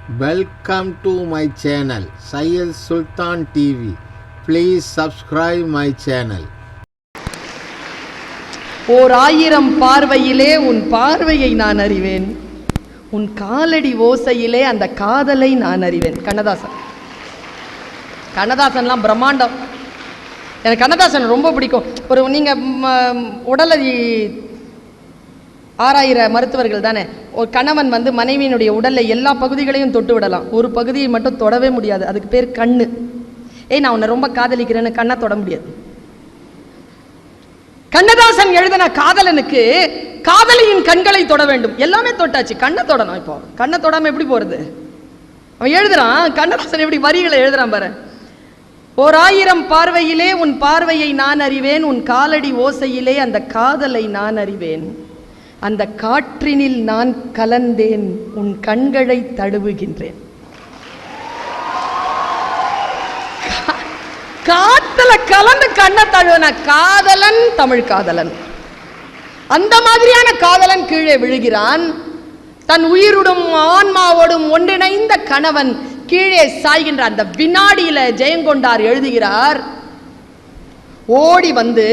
Welcome to my channel Syed Sultan TV. Please subscribe my channel. ஓர் ஆயிரம் பார்வையிலே உன் பார்வையை நான் அறிவேன், உன் காலடி ஓசையிலே அந்த காதலை நான் அறிவேன். கண்ணதாசன். கண்ணதாசன்லாம் பிரம்மாண்டம். எனக்கு கண்ணதாசன் ரொம்ப பிடிக்கும். ஒரு நீங்கள் உடலை ஆராயிர மருத்துவர்கள் தானே. ஒரு கணவன் மனைவியினுடைய உடலில் எல்லா பகுதிகளையும் தொட்டு விடலாம், ஒரு பகுதியை மட்டும் தொடவே முடியாது. அதுக்கு பேர் கண்ணு. நான் உன்னை ரொம்ப காதலிக்கிறேன்னு கண்ணை தொட முடியாது. கண்ணதாசன் எழுதின காதலனுக்கு காதலியின் கண்களை தொட வேண்டும். எல்லாமே தொட்டாச்சு, கண்ணை தொடணும். இப்போ கண்ணை தொடாம எப்படி போறது? அவன் எழுதுறான், கண்ணதாசன் எப்படி வரிகளை எழுதுறான் பாரு. ஓர் ஆயிரம் பார்வையிலே உன் பார்வையை நான் அறிவேன், உன் காலடி ஓசையிலே அந்த காதலை நான் அறிவேன், அந்த காற்றினில் நான் கலந்தேன், உன் கண்களை தழுவுகின்றேன். காத்துல கலந்து கண்ணை தழுவன காதலன், தமிழ் காதலன். அந்த மாதிரியான காதலன் கீழே விழுகிறான். தன் உயிருடும் ஆன்மாவோடும் ஒன்றிணைந்த கணவன் கீழே சாய்கின்ற அந்த வினாடியில ஜெயங்கொண்டார் எழுதுகிறார், ஓடி வந்து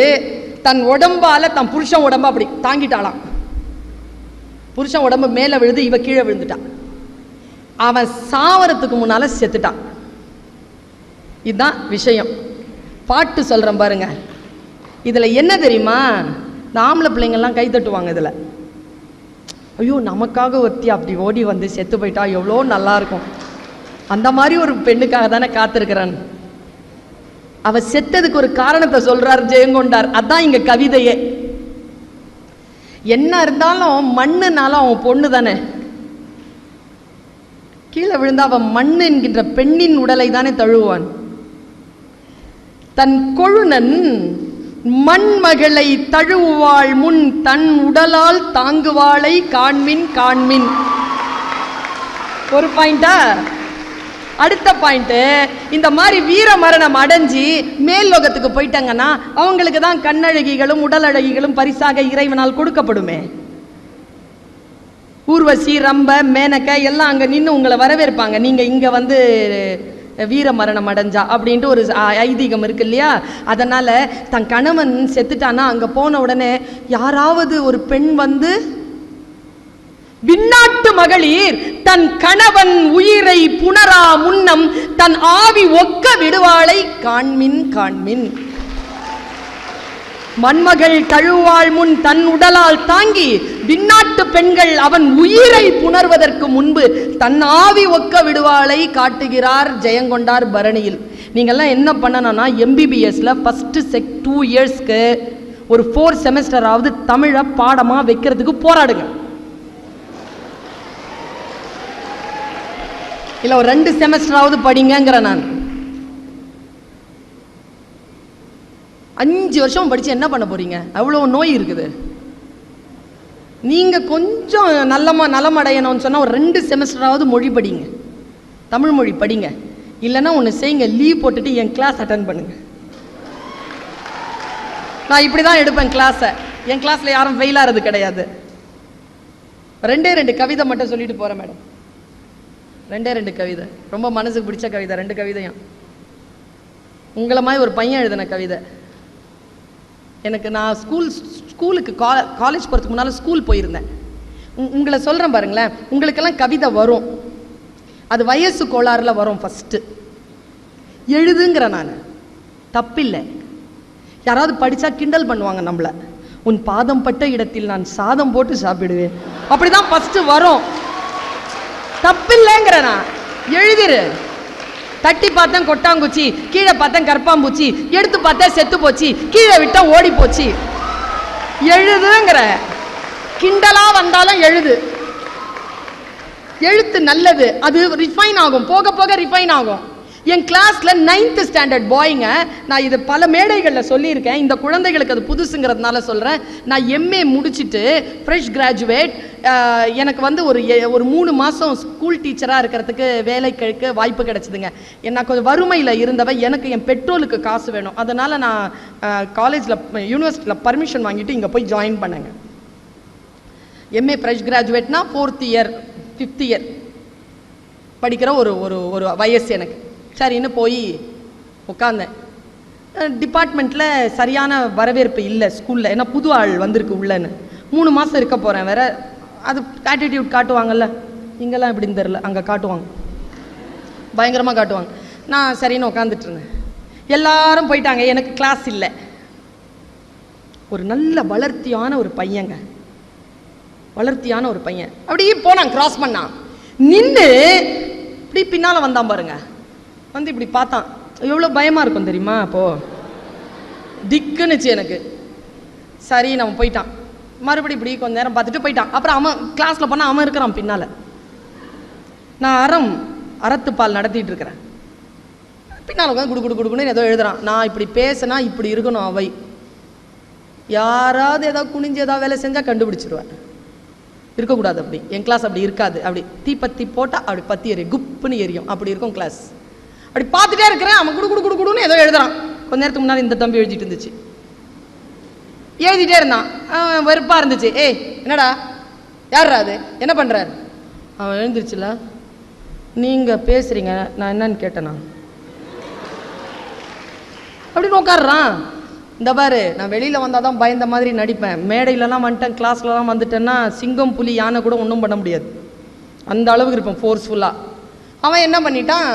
தன் உடம்பால தன் புருஷன் உடம்ப அப்படி தாங்கிட்டாளாம். புருஷன் உடம்பு மேல விழுது, இவ கீழே விழுந்துட்டான். அவன் சாவரத்துக்கு முன்னால செத்துட்டான். இதுதான் விஷயம். பாட்டு சொல்றேன் பாருங்க. இதுல என்ன தெரியுமா? ஆம்பளை பிள்ளைங்கள்லாம் கை தட்டுவாங்க. இதுல ஐயோ நமக்காக ஒருத்தி அப்படி ஓடி வந்து செத்து போயிட்டா எவ்வளோ நல்லா இருக்கும், அந்த மாதிரி ஒரு பெண்ணுக்காக தானே காத்திருக்கிறான். அவ செத்ததுக்கு ஒரு காரணத்தை சொல்றார் ஜெயங்கொண்டார். அதான் இங்க கவிதையே. என்ன இருந்தாலும் மண்ணுனாலும் அவன் பொண்ணு தானே. கீழே விழுந்தா அவன் மண்ணு என்கின்ற பெண்ணின் உடலை தானே தழுவான். தன் கொழுனன் மண்மகளை தழுவாள் முன் தன் உடலால் தாங்குவாளை காண்மின் காண்மின். ஒரு பாயிண்டா. அடுத்த பாயிண்ட், இந்த மாதிரி வீர மரணம் அடைஞ்சி மேல் லோகத்துக்கு போயிட்டாங்கன்னா அவங்களுக்கு தான் கண்ணழகிகளும் உடல் அழகிகளும் பரிசாக இறைவனால் கொடுக்கப்படுமே. ஊர்வசி, ரம்ப, மேனக்க எல்லாம் அங்க நின்று உங்களை வரவேற்பாங்க, நீங்க இங்க வீர மரணம் அடைஞ்சா அப்படின்ட்டு ஒரு ஐதீகம் இருக்கு இல்லையா? அதனால தன் கணவன் செத்துட்டானா அங்க போன உடனே யாராவது ஒரு பெண் விண்ணாட்டு மகளிர் தன் கணவன் உயிரை புணரா முன்னம் தன் ஆவி ஒக்க விடுவாளை காண்மின் காண்மின். மண்மகள் தழுவாள் முன் தன் உடலால் தாங்கி விண்ணாட்டு பெண்கள் அவன் உயிரை புணர்வதற்கு முன்பு தன் ஆவி ஒக்க விடுவாளை காட்டுகிறார் ஜெயங்கொண்டார் பரணியில். நீங்கள்லாம் என்ன பண்ணணும்னா MBBSல ஃபர்ஸ்ட் 2 இயர்ஸ்க்கு ஒரு 4 செமஸ்டராவது தமிழை பாடமா வைக்கிறதுக்கு போராடுங்க. இல்லை ஒரு 2 செமஸ்டராவது படிங்கிற. நான் 5 வருஷம் படிச்சு என்ன பண்ண போறீங்க? அவ்வளோ நோய் இருக்குது. நீங்க கொஞ்சம் நலமடையணும்னு சொன்னா ஒரு 2 செமஸ்டராவது மொழி படிங்க, தமிழ் மொழி படிங்க. இல்லைன்னா ஒன்று செய்யுங்க, லீவ் போட்டுட்டு என் கிளாஸ் அட்டன் பண்ணுங்க. நான் இப்படி தான் எடுப்பேன் கிளாஸை. என் கிளாஸ்ல யாரும் ஃபெயில் ஆகிறது கிடையாது. 2 கவிதை மட்டும் சொல்லிட்டு போறேன் மேடம். 2 கவிதை, ரொம்ப மனசுக்கு பிடிச்ச கவிதை. 2 கவிதையும் உங்களை மாதிரி ஒரு பையன் எழுதின கவிதை. எனக்கு நான் ஸ்கூலுக்கு காலேஜ் போகிறதுக்கு முன்னால் ஸ்கூல் போயிருந்தேன். உங்களை சொல்கிறேன் பாருங்களேன், உங்களுக்கெல்லாம் கவிதை வரும், அது வயசு கோளாறுல வரும். ஃபஸ்ட்டு எழுதுங்கிற நான் தப்பில்லை. யாராவது படித்தா கிண்டல் பண்ணுவாங்க நம்மளை. உன் பாதம் பட்ட இடத்தில் நான் சாதம் போட்டு சாப்பிடுவேன், அப்படிதான் ஃபஸ்ட்டு வரும். தப்பில்லைங்கிற நான் எழுதிரு. தட்டி பார்த்தேன் கொட்டாங்குச்சி, கீழே பார்த்தேன் கற்பாம்பூச்சி, எடுத்து பார்த்தேன் செத்து போச்சு, கீழே விட்டா ஓடி போச்சு. எழுதுங்கிற. கிண்டலா வந்தாலும் எழுது. எழுத்து நல்லது, அது ரிஃபைன் ஆகும், போக போக ரிஃபைன் ஆகும். என் கிளாஸ்ல 9th ஸ்டாண்டர்ட் பாய்ங்க, நான் இது பல மேடைகளில் சொல்லியிருக்கேன், இந்த குழந்தைகளுக்கு அது புதுசுங்கிறதுனால சொல்கிறேன். நான் MA முடிச்சுட்டு ஃப்ரெஷ் கிராஜுவேட். எனக்கு ஒரு 3 மாதம் ஸ்கூல் டீச்சராக இருக்கிறதுக்கு வேலைக்கு வாய்ப்பு கிடைச்சிதுங்க. நான் கொஞ்சம் வறுமையில் இருந்தவன், எனக்கு என் பெட்ரோலுக்கு காசு வேணும். அதனால் நான் காலேஜில் யூனிவர்சிட்டியில் பர்மிஷன் வாங்கிட்டு இங்கே போய் ஜாயின் பண்ணேங்க. MA ஃப்ரெஷ் கிராஜுவேட்னா 4th இயர் 5th இயர் படிக்கிற ஒரு ஒரு ஒரு வயசு எனக்கு. சரின்னு போய் உட்காந்தேன். டிபார்ட்மெண்ட்டில் சரியான வரவேற்பு இல்லை ஸ்கூலில், ஏன்னா புது ஆள் வந்திருக்கு உள்ளன்னு. 3 மாதம் இருக்க போகிறேன் வேற. அது ஆட்டிடியூட் காட்டுவாங்கல்ல, இங்கெல்லாம் எப்படின்னு தெரில, அங்கே காட்டுவாங்க, பயங்கரமாக காட்டுவாங்க. நான் சரின்னு உட்காந்துட்டு இருந்தேன். எல்லாரும் போயிட்டாங்க, எனக்கு கிளாஸ் இல்லை. ஒரு நல்ல வளர்த்தியான ஒரு பையங்க, வளர்த்தியான ஒரு பையன் அப்படியே போனான், கிராஸ் பண்ணான், நின்று இப்படி பின்னால் வந்தான் பாருங்க. வந்து இப்படி பார்த்தான். எவ்வளோ பயமாக இருக்கும் தெரியுமா? அப்போது திக்குன்னுச்சு எனக்கு. சரி நம்ம போயிட்டான். மறுபடி இப்படி கொஞ்ச நேரம் பார்த்துட்டு போயிட்டான். அப்புறம் அவன் கிளாஸில் போனால் அவன் இருக்கிறான் பின்னால். நான் அறத்துப்பால் நடத்திட்டு இருக்கிறேன். பின்னால் உட்காந்து குடு குடு குடுக்குன்னு ஏதோ எழுதுறான். நான் இப்படி பேசினா இப்படி இருக்கணும், அவை யாராவது ஏதாவது குனிஞ்சு ஏதாவது வேலை செஞ்சால் கண்டுபிடிச்சிருவேன். இருக்கக்கூடாது அப்படி. என் கிளாஸ் அப்படி இருக்காது. அப்படி தீப்பத்தி போட்டால் அப்படி பற்றி எரியும், குப்புன்னு எரியும், அப்படி இருக்கும் கிளாஸ். அப்படி பார்த்துட்டே இருக்கிறேன். அவன் குடு குடு குடு குடுன்னு ஏதோ எழுதுறான். கொஞ்ச நேரத்துக்கு முன்னாடி இந்த தம்பி எழுதிட்டு இருந்துச்சு, எழுதிட்டே இருந்தான். வெறுப்பாக இருந்துச்சு. ஏய் என்னடா, யாரா அது, என்ன பண்ணுறாரு? அவன் எழுந்திருச்சுல, நீங்கள் பேசுகிறீங்க, நான் என்னன்னு கேட்டேனா அப்படின்னு உட்காடுறான். இந்த பாரு, நான் வெளியில் வந்தால் தான் பயந்த மாதிரி நடிப்பேன், மேடையிலலாம் வந்துட்டேன், கிளாஸ்லலாம் வந்துட்டேன்னா சிங்கம் புலி யானை கூட ஒன்றும் பண்ண முடியாது, அந்த அளவுக்கு இருப்பேன் ஃபோர்ஸ்ஃபுல்லாக. அவன் என்ன பண்ணிட்டான்,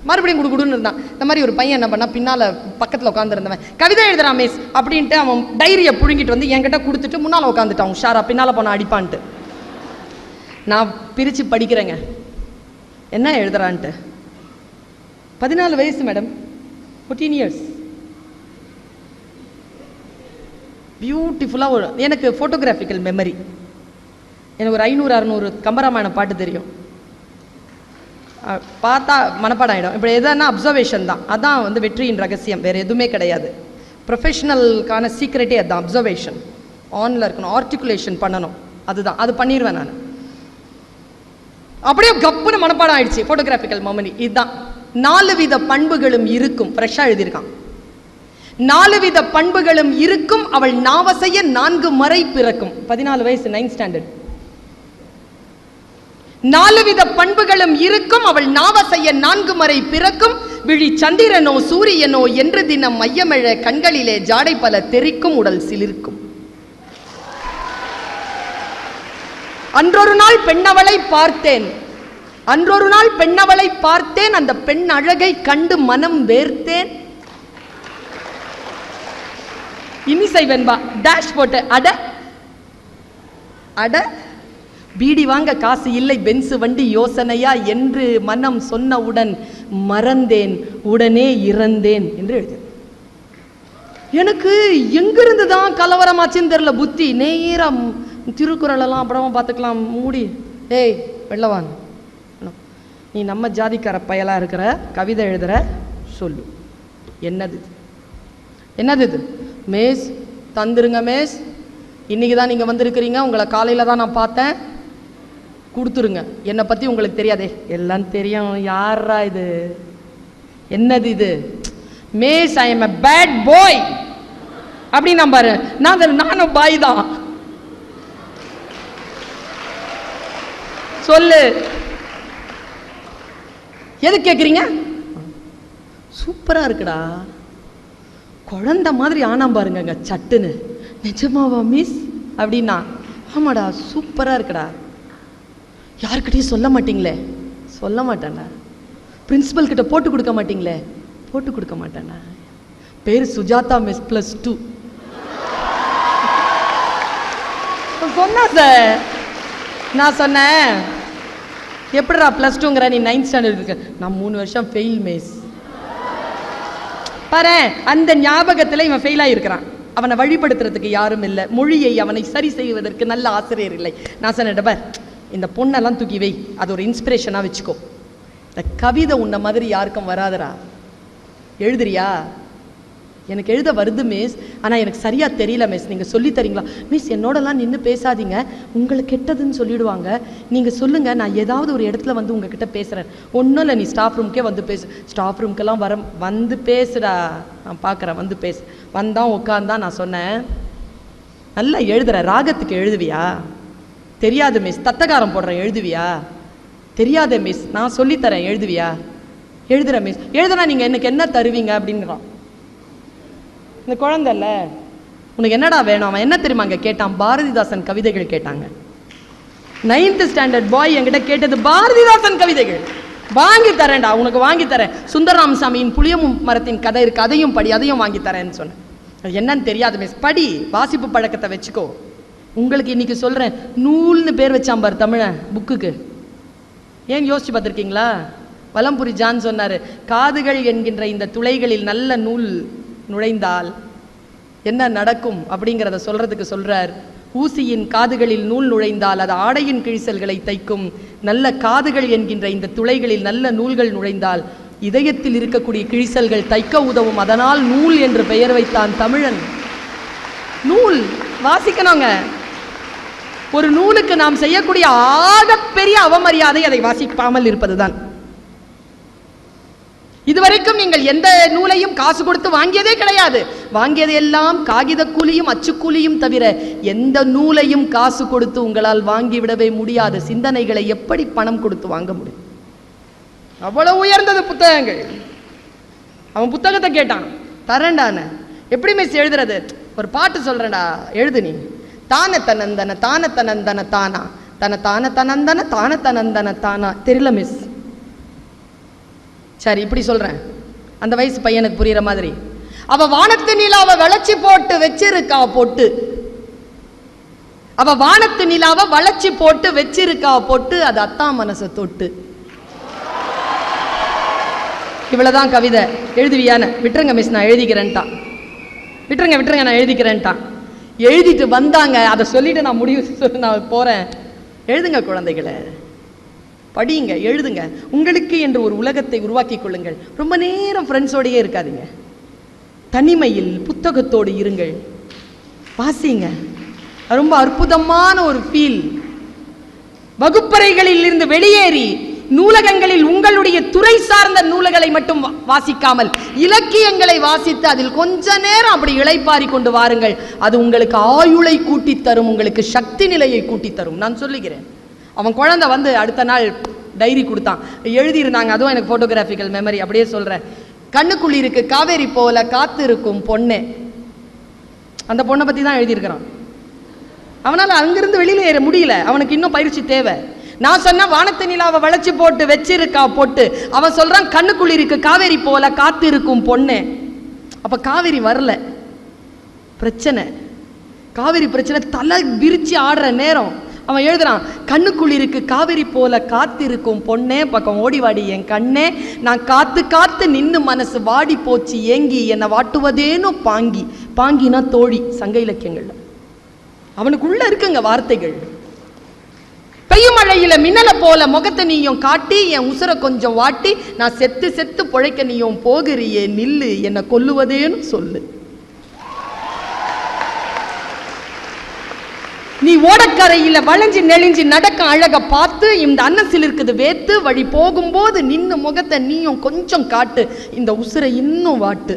மறுபடியும் குடுக்குடுன்னு இருந்தான். இந்த மாதிரி ஒரு பையன் என்ன பண்ணா, பின்னால் பக்கத்தில் உட்காந்துருந்தவன் கவிதை எழுதுறான் மிஸ் அப்படின்ட்டு அவன் டைரியை புழுங்கிட்டு வந்து என்கிட்ட கொடுத்துட்டு முன்னால் உட்காந்துட்டான் உஷாரா, பின்னால் போன அடிப்பான்ட்டு. நான் பிரித்து படிக்கிறேங்க என்ன எழுதுறான்ட்டு. 14 வயசு மேடம், 14 years. பியூட்டிஃபுல்லாக ஒரு, எனக்கு ஃபோட்டோகிராஃபிக்கல் மெமரி. எனக்கு ஒரு 500-600 கம்பராமாயண பாட்டு தெரியும், பார்த்தா மனப்பாடம் ஆகிடும். இப்படி எதுனா அப்சர்வேஷன் தான், அதான் வந்து வெற்றியின் ரகசியம், வேறு எதுவுமே கிடையாது. ப்ரொஃபஷ்னலுக்கான சீக்ரெட்டே அதுதான், அப்சர்வேஷன் ஆனில் இருக்கணும், ஆர்டிகுலேஷன் பண்ணணும், அதுதான். அது பண்ணிடுவேன் நான். அப்படியே கப்புன்னு மனப்பாடம் ஆயிடுச்சு. ஃபோட்டோகிராஃபிக்கல் மெமரி இதுதான். 4 வித பண்புகளும் இருக்கும், ஃப்ரெஷ்ஷாக எழுதியிருக்கான். 4 வித பண்புகளும் இருக்கும், அவள் நாவசைய 4 முறை பிறக்கும். 14 வயசு, 9th ஸ்டாண்டர்ட். 4 வித பண்புகளும் இருக்கும், அவள் நாவசைய 4 முறை பிறக்கும், விழி சந்திரனோ சூரியனோ என்று தினம் மையமெழ கண்களிலே ஜாடை பல தெரிக்கும், உடல் சிலிர்க்கும். அன்றொரு நாள் பெண்ணவளை பார்த்தேன், அன்றொரு நாள் பெண்ணவளை பார்த்தேன், அந்த பெண் அழகை கண்டு மனம் வேர்த்தேன். இனிசை வெண்பா டேஷ் போட்டு அட அட பீடி வாங்க காசு இல்லை, பென்சு வண்டி யோசனையா என்று மனம் சொன்னவுடன் மறந்தேன், உடனே இறந்தேன் என்று எழுது. எனக்கு எங்கிருந்து தான் கலவரமாச்சுன்னு தெரியல, புத்தி நேரம் திருக்குறளெல்லாம் அப்புறமா பார்த்துக்கலாம், மூடி. ஏய் வெள்ளவான், நீ நம்ம ஜாதிக்கார பயலா இருக்கிற, கவிதை எழுதுற, சொல்லு என்னது என்னது இது? மேஸ் தந்துருங்க மேஸ், இன்னைக்கு தான் நீங்கள் வந்திருக்கிறீங்க, உங்களை காலையில் தான் நான் பார்த்தேன், கொடுத்துருங்க. என்னை பற்றி உங்களுக்கு தெரியாதே, எல்லாம் தெரியும், யாரா இது, என்னது இது? Mass I am a bad boy அப்படின்னு பாரு. நானும் பாய் தான், சொல்லு எது கேட்குறீங்க? சூப்பராக இருக்குடா, குழந்தை மாதிரி ஆனாம் பாருங்க சட்டுன்னு. நிஜமாவா மிஸ் அப்படின்னா? ஆமாடா சூப்பராக இருக்குடா. யாருக்கிட்டையும் சொல்ல மாட்டீங்களே? சொல்ல மாட்டேன்டா. பிரின்சிபல் கிட்ட போட்டு கொடுக்க மாட்டீங்களே? போட்டு கொடுக்க மாட்டேன்டா. பேர் சுஜாதா மிஸ் +2 சொன்னா சார். நான் சொன்னேன் எப்படிடா +2ங்கிற, நீ 9th ஸ்டாண்டர்ட் இருக்கு. நான் 3 வருஷம் ஃபெயில் மிஸ். பாரு, அந்த ஞாபகத்தில் இவன் ஃபெயிலாக இருக்கிறான். அவனை வழிபடுத்துறதுக்கு யாரும் இல்லை, மொழியை அவனை சரி செய்வதற்கு நல்ல ஆசிரியர் இல்லை. நான் சொன்னேன், பார் இந்த பொண்ணெல்லாம் தூக்கி வை, அது ஒரு இன்ஸ்பிரேஷனாக வச்சுக்கோ. இந்த கவிதை உன்ன மாதிரி யாருக்கும் வராதரா, எழுதுறியா? எனக்கு எழுத வருது மிஸ், ஆனால் எனக்கு சரியாக தெரியல மிஸ், நீங்கள் சொல்லித்தரீங்களா? மிஸ் என்னோடலாம் நின்று பேசாதீங்க, உங்களை கெட்டதுன்னு சொல்லிவிடுவாங்க, நீங்கள் சொல்லுங்கள், நான் ஏதாவது ஒரு இடத்துல வந்து உங்ககிட்ட பேசுகிறேன். ஒன்றும் இல்லை, நீ ஸ்டாஃப் ரூம்க்கே வந்து பேசு. ஸ்டாஃப் ரூம்க்கெல்லாம் வந்து பேசுடா, நான் பார்க்குறேன், வந்து பேசு. வந்தான் உட்காந்தான். நான் சொன்னேன், நல்லா எழுதுற, ராகத்துக்கு எழுதுவியா? தெரியாது மிஸ், தத்தகாரம் போடுறேன், எழுதுவியா? தெரியாத மிஸ், நான் சொல்லித்தரேன், எழுதுவியா? எழுதுறேன் மிஸ். எழுதுனா நீங்கள் எனக்கு என்ன தருவீங்க அப்படின்றான். இந்த குழந்தைல உனக்கு என்னடா வேணும்? அவன் என்ன தெரியுமா அங்கே கேட்டான்? பாரதிதாசன் கவிதைகள் கேட்டாங்க. 9th ஸ்டாண்டர்ட் பாய் என்கிட்ட கேட்டது பாரதிதாசன் கவிதைகள். வாங்கி தரேன்டா, உனக்கு வாங்கி தரேன். சுந்தரராமசாமியின் புளிய மரத்தின் கதை இருக்கு, அதையும் படி, அதையும் வாங்கி தரேன்னு சொன்னேன். அது என்னன்னு தெரியாது மிஸ். படி, வாசிப்பு பழக்கத்தை வச்சுக்கோ. உங்களுக்கு இன்னைக்கு சொல்றேன், நூல்னு பேர் வச்சான் பார் தமிழன் புக்குக்கு. ஏன் யோசிச்சு பார்த்துருக்கீங்களா? வலம்புரி ஜான் சொன்னாரு, காதுகள் என்கின்ற இந்த துளைகளில் நல்ல நூல் நுழைந்தால் என்ன நடக்கும் அப்படிங்கிறத சொல்றதுக்கு சொல்றார். ஊசியின் காதுகளில் நூல் நுழைந்தால் அது ஆடையின் கிழிசல்களை தைக்கும். நல்ல காதுகள் என்கின்ற இந்த துளைகளில் நல்ல நூல்கள் நுழைந்தால் இதயத்தில் இருக்கக்கூடிய கிழிசல்கள் தைக்க உதவும். அதனால் நூல் என்று பெயர் வைத்தான் தமிழன். நூல் வாசிக்கணுங்க. ஒரு நூலுக்கு நாம் செய்யக்கூடிய ஆகப்பெரிய அவமரியாதை அதை வாசிக்காமல் இருப்பதுதான். இதுவரைக்கும் நீங்கள் எந்த நூலையும் காசு கொடுத்து வாங்கியதே கிடையாது. வாங்கியது எல்லாம் காகித கூலியும் அச்சுக்கூலியும் தவிர எந்த நூலையும் காசு கொடுத்து உங்களால் வாங்கிவிடவே முடியாது. சிந்தனைகளை எப்படி பணம் கொடுத்து வாங்க முடியும்? அவ்வளவு உயர்ந்தது புத்தகங்கள். அவன் புத்தகத்தை கேட்டான், தரேன்டான. எப்படி மிஸ் எழுதுறது? ஒரு பாட்டு சொல்றேன்டா, எழுது நீ. தான தனந்தன தான தனந்தன தானா தன தான தனந்தன தான தனந்தன தானா. தெரியல மிஸ். சரி, இப்படி சொல்றேன், அந்த வயசு பையனுக்கு புரியுற மாதிரி. அவ வானத்து நிலாவை வளைச்சி போட்டு வச்சிருக்கா பொட்டு. அவ வானத்து நிலாவை வளைச்சி போட்டு வச்சிருக்கா பொட்டு, அது அத்தா மனசை தொட்டு. இவ்வளவுதான் கவிதை. எழுதுவியான? விட்டுருங்க மிஸ், நான் எழுதிக்கிறேன்ட்டான். விட்டுருங்க நான் எழுதிக்கிறேன்ட்டான். எழுதிட்டு வந்தாங்க. அதை சொல்லிட்டு நான் நான் போறேன். எழுதுங்க குழந்தைகளை, படியுங்க, எழுதுங்க. உங்களுக்கு என்று ஒரு உலகத்தை உருவாக்கி கொள்ளுங்கள். ரொம்ப நேரம் ஃப்ரெண்ட்ஸோடையே இருக்காதீங்க. தனிமையில் புத்தகத்தோடு இருங்கள், வாசிங்க. ரொம்ப அற்புதமான ஒரு ஃபீல். வகுப்பறைகளில் இருந்து வெளியேறி நூலகங்களில் உங்களுடைய துறை சார்ந்த நூல்களை மட்டும் வாசிக்காமல் இலக்கியங்களை வாசித்து அதில் கொஞ்ச நேரம் அப்படி இளைப்பாரி கொண்டு வாருங்கள். அது உங்களுக்கு ஆயுளை கூட்டி தரும், உங்களுக்கு சக்தி நிலையை கூட்டி தரும். நான் சொல்லுகிறேன். அவன் குழந்தை வந்து அடுத்த நாள் டைரி கொடுத்தான், எழுதியிருந்தாங்க. அதுவும் எனக்கு போட்டோகிராஃபிக்கல் மெமரி, அப்படியே சொல்றேன். கண்ணுக்குள்ளி இருக்கு காவேரி போல காத்து இருக்கும் பொண்ணே. அந்த பொண்ணை பத்தி தான் எழுதியிருக்கிறான். அவனால் அங்கிருந்து வெளியில ஏற முடியல, அவனுக்கு இன்னும் பயிற்சி தேவை. நான் சொன்ன வானத்து நிலாவை வளைச்சி போட்டு வச்சிருக்கா பொட்டு. அவன் சொல்றான் கண்ணுக்குள்ளி இருக்கு காவேரி போல காத்து இருக்கும் பொண்ணே. அப்ப காவேரி வரல, பிரச்சனை. காவேரி பிரச்சனை தலை விரிச்சு ஆடுற நேரம் அவன் எழுதுறான், கண்ணுக்குள் இருக்கு காவிரி போல காத்திருக்கும் பொண்ணே, பக்கம் ஓடிவாடி என் கண்ணே, நான் காத்து காத்து நின்னு மனசு வாடி போச்சு ஏங்கி என்னை வாட்டுவதேனோ பாங்கி. பாங்கினா தோழி, சங்க இலக்கியங்கள்ல அவனுக்குள்ள இருக்குங்க வார்த்தைகள். பெய்யும் மழையில மின்னல போல முகத்தை நீயும் காட்டி என் உசுரை கொஞ்சம் வாட்டி, நான் செத்து செத்து பொழைக்க நீயும் போகிறியே நில்லு, என்னை கொல்லுவதேன்னு சொல்லு. நீ ஓடக்கரையில வளைஞ்சு நெளிஞ்சு நடக்க அழக பார்த்து இந்த அன்னசில் இருக்குது வேத்து, வழி போகும்போது நின்னு முகத்தை நீயும் கொஞ்சம் காட்டு, இந்த உசுரை இன்னும் வாட்டு.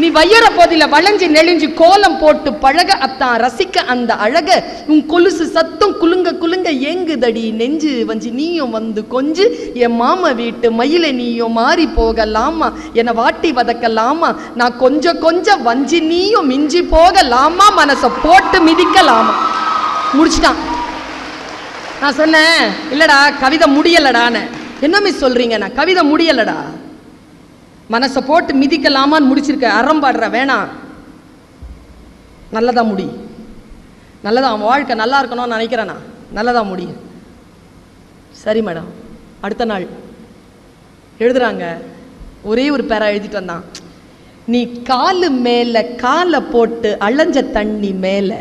நீ வையற போதில வளைஞ்சு நெளிஞ்சு கோலம் போட்டு பழக அத்தான் ரசிக்க அந்த அழக, உன் கொலுசு சத்தம் குலுங்க குலுங்க ஏங்குதடி நெஞ்சு வஞ்சி, நீயும் வந்து கொஞ்சு என் மாம வீட்டு மயில நீயும் மாறி போகலாமா, என்னை வாட்டி வதக்கலாமா, நான் கொஞ்சம் கொஞ்சம் வஞ்சி நீயும் மிஞ்சி போகலாமா, மனசை போட்டு மிதிக்கலாமா. முடிச்சுட்டான். நான் சொன்னேன், இல்லடா கவிதை முடியலடான்னு. என்ன மிஸ் சொல்றீங்க? நான் கவிதை முடியலடா, மனசை போட்டு மிதிக்கலாமான்னு முடிச்சிருக்க. அறம்பாடுற வேணாம், நல்லதா முடி, நல்லதா அவன் வாழ்க்கை நல்லா இருக்கணும்னு நினைக்கிறேண்ணா, நல்லதா முடியும். சரி மேடம். அடுத்த நாள் எழுதுறாங்க, ஒரே ஒரு பேரா எழுதிட்டு வந்தான். நீ காலு மேல காலை போட்டு அலைஞ்ச தண்ணி மேல,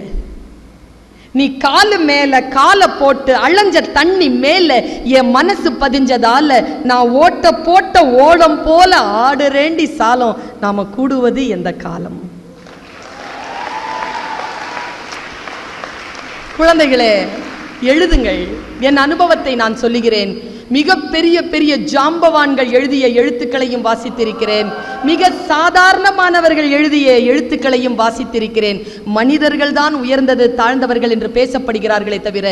நீ காலு மேல காலை போட்டு அலைஞ்ச தண்ணி மேல என் மனசு பதிஞ்சதால நான் ஓட்ட போட்ட ஓடம் போல ஆடுறேண்டி சாலம், நாம கூடுவது எந்த காலம். குழந்தைகளே எழுதுங்கள். என் அனுபவத்தை நான் சொல்லுகிறேன். மிக பெரிய பெரிய ஜாம்பவான்கள் எழுதிய எழுத்துக்களையும் வாசித்திருக்கிறேன். மிக சாதாரணமானவர்கள் எழுதிய எழுத்துக்களையும் வாசித்திருக்கிறேன். மனிதர்கள் தான் உயர்ந்தது தாழ்ந்தவர்கள் என்று பேசப்படுகிறார்களே தவிர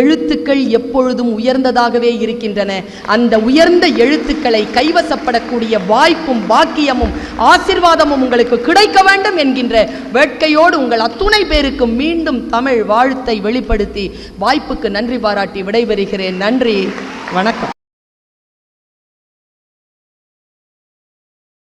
எழுத்துக்கள் எப்பொழுதும் உயர்ந்ததாகவே இருக்கின்றன. அந்த உயர்ந்த எழுத்துக்களை கைவசப்படக்கூடிய வாய்ப்பும் பாக்கியமும் ஆசீர்வாதமும் உங்களுக்கு கிடைக்க வேண்டும் என்கின்ற வேட்கையோடு உங்கள் அத்துணை பேருக்கு மீண்டும் தமிழ் வாழ்த்தை வெளிப்படுத்தி வாய்ப்புக்கு நன்றி பாராட்டி விடைபெறுகிறேன். நன்றி, வணக்கம்.